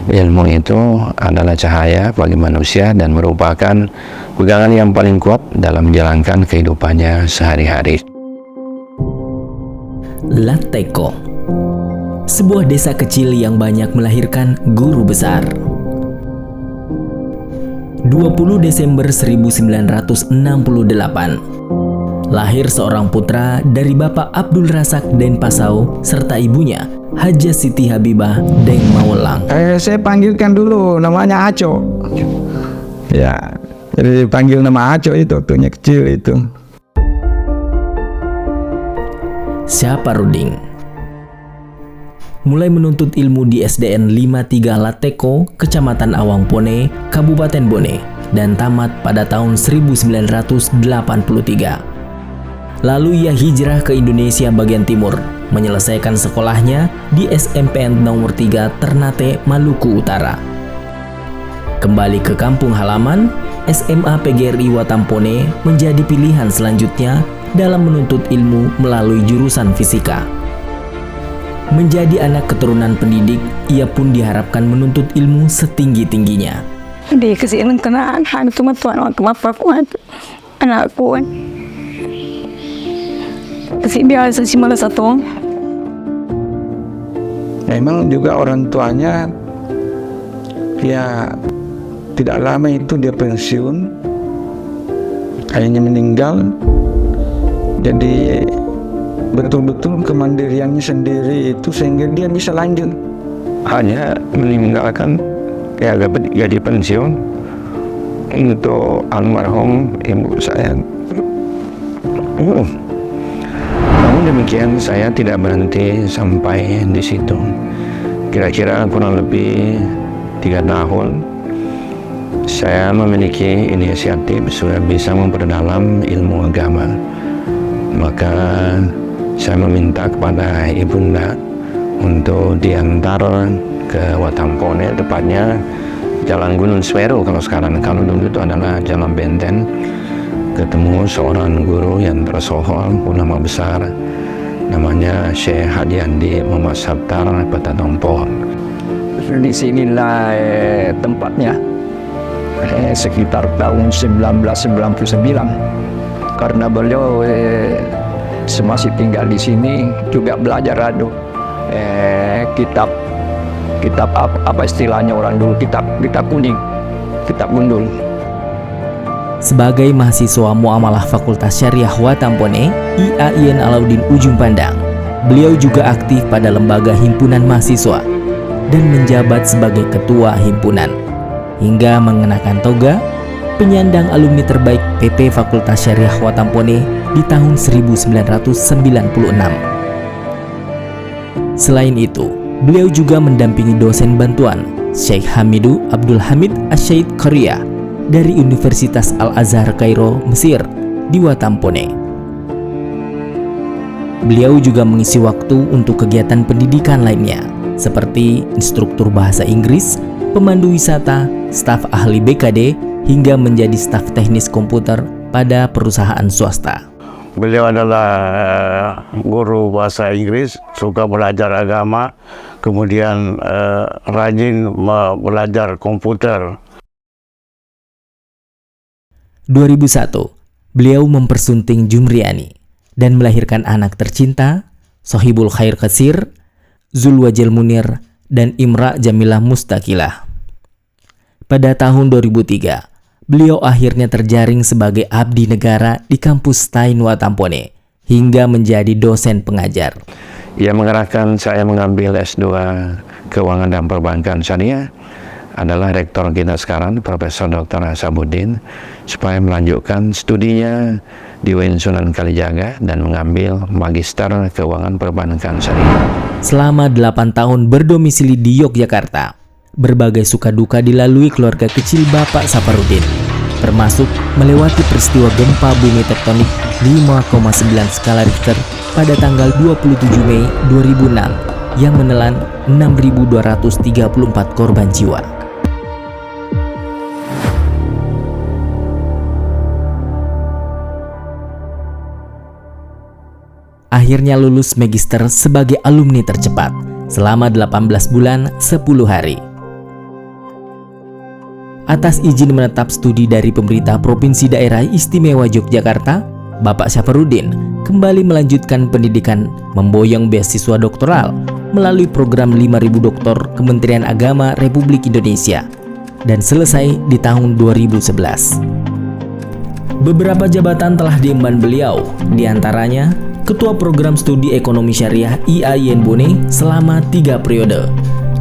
Ilmu itu adalah cahaya bagi manusia dan merupakan pegangan yang paling kuat dalam menjalankan kehidupannya sehari-hari. Lateko, sebuah desa kecil yang banyak melahirkan guru besar. 20 Desember 1968, lahir seorang putra dari Bapak Abdul Razak Denpasar serta ibunya Hajah Siti Habibah Deng Mawelang. Saya panggilkan dulu namanya Aco. Ya, jadi panggil nama Aco itu waktunya kecil itu. Syaparudin mulai menuntut ilmu di SDN 53 Lateko, Kecamatan Awangpone, Kabupaten Bone, dan tamat pada tahun 1983. Lalu ia hijrah ke Indonesia bagian timur, menyelesaikan sekolahnya di SMPN nomor 3 Ternate, Maluku Utara. Kembali ke kampung halaman, SMA PGRI Watampone menjadi pilihan selanjutnya dalam menuntut ilmu melalui jurusan fisika. Menjadi anak keturunan pendidik, ia pun diharapkan menuntut ilmu setinggi-tingginya. Di kesini kena anak cuma tuan anakku kasi biasa si malas satu. Memang juga orang tuanya ya tidak lama itu dia pensiun, ayahnya meninggal, jadi betul-betul kemandiriannya sendiri itu sehingga dia bisa lanjut. Hanya meninggalkan gaji pensiun untuk almarhum ibu saya. Namun demikian saya tidak berhenti sampai di situ. Kira-kira kurang lebih 3 tahun saya memiliki inisiatif supaya bisa memperdalam ilmu agama. Maka saya meminta kepada ibunda untuk diantar ke Watampone, tepatnya Jalan Gunung Semeru kalau sekarang. Kalau dulu itu adalah Jalan Benten. Ketemu seorang guru yang tersohor, ulama besar, namanya Syekh Haji Andi Muhammad Sabtar Petatompo. Di sinilah tempatnya, sekitar tahun 1999. Karena beliau semasa tinggal di sini juga belajar kitab apa istilahnya orang dulu, kitab kuning, kitab gundul. Sebagai mahasiswa Muamalah Fakultas Syariah Watampone, IAIN Alauddin Ujung Pandang, beliau juga aktif pada lembaga himpunan mahasiswa dan menjabat sebagai ketua himpunan, hingga mengenakan toga penyandang alumni terbaik PP Fakultas Syariah Watampone di tahun 1996. Selain itu, beliau juga mendampingi dosen bantuan Syekh Hamidu Abdul Hamid Asyaid Korea dari Universitas Al-Azhar Kairo, Mesir di Watampone. Beliau juga mengisi waktu untuk kegiatan pendidikan lainnya seperti instruktur bahasa Inggris, pemandu wisata, staf ahli BKD, hingga menjadi staf teknis komputer pada perusahaan swasta. Beliau adalah guru bahasa Inggris, suka belajar agama, kemudian rajin belajar komputer. 2001, beliau mempersunting Jumriani dan melahirkan anak tercinta, Sohibul Khair Qasir, Zulwajil Munir, dan Imra Jamilah Mustaqilah. Pada tahun 2003, beliau akhirnya terjaring sebagai abdi negara di kampus Tain Watampone hingga menjadi dosen pengajar. Ia mengarahkan saya mengambil S2 Keuangan dan Perbankan Syariah, adalah rektor kita sekarang, Profesor Dr. Hasabuddin, supaya melanjutkan studinya di UIN Sunan Kalijaga dan mengambil Magister Keuangan Perbankan Syariah. Selama 8 tahun berdomisili di Yogyakarta, berbagai suka duka dilalui keluarga kecil Bapak Syaparudin, termasuk melewati peristiwa gempa bumi tektonik 5,9 skala Richter pada tanggal 27 Mei 2006 yang menelan 6.234 korban jiwa. Akhirnya lulus magister sebagai alumni tercepat selama 18 bulan 10 hari. atas izin menetap studi dari pemerintah Provinsi Daerah Istimewa Yogyakarta, Bapak Syafarudin kembali melanjutkan pendidikan memboyong beasiswa doktoral melalui program 5.000 doktor Kementerian Agama Republik Indonesia dan selesai di tahun 2011. Beberapa jabatan telah diemban beliau, diantaranya Ketua Program Studi Ekonomi Syariah IAIN Bone selama 3 periode,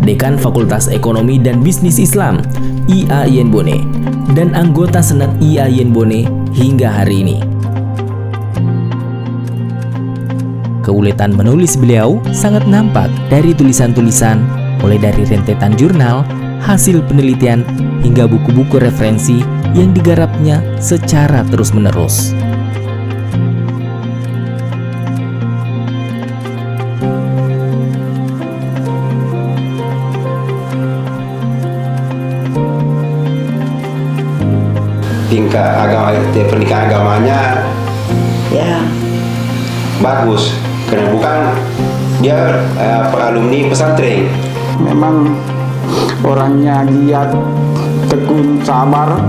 Dekan Fakultas Ekonomi dan Bisnis Islam IAIN Bone, dan anggota Senat IAIN Bone hingga hari ini. Keuletan menulis beliau sangat nampak dari tulisan-tulisan, mulai dari rentetan jurnal, hasil penelitian, hingga buku-buku referensi yang digarapnya secara terus-menerus. Pendidikan agamanya ya bagus, karena bukan dia alumni pesantren. Memang orangnya giat, tekun, sabar.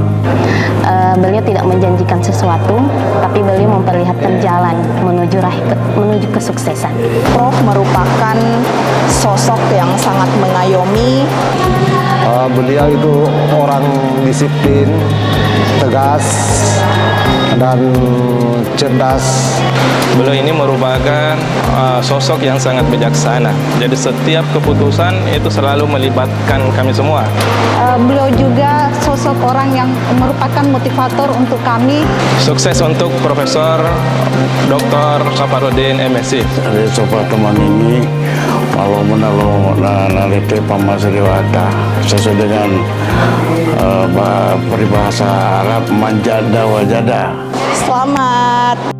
Beliau tidak menjanjikan sesuatu, tapi beliau memperlihatkan jalan menuju kesuksesan. Prof merupakan sosok yang sangat mengayomi. Beliau itu orang disiplin, tegas, dan cerdas. Beliau ini merupakan sosok yang sangat bijaksana. Jadi setiap keputusan itu selalu melibatkan kami semua. Beliau juga sosok orang yang merupakan motivator untuk kami. Sukses untuk Profesor Dr. Syafarudin MSc. Jadi sobat teman ini kalau menalo nalite pamasriwata sesuai dengan peribahasa Arab manjada wajada. Selamat.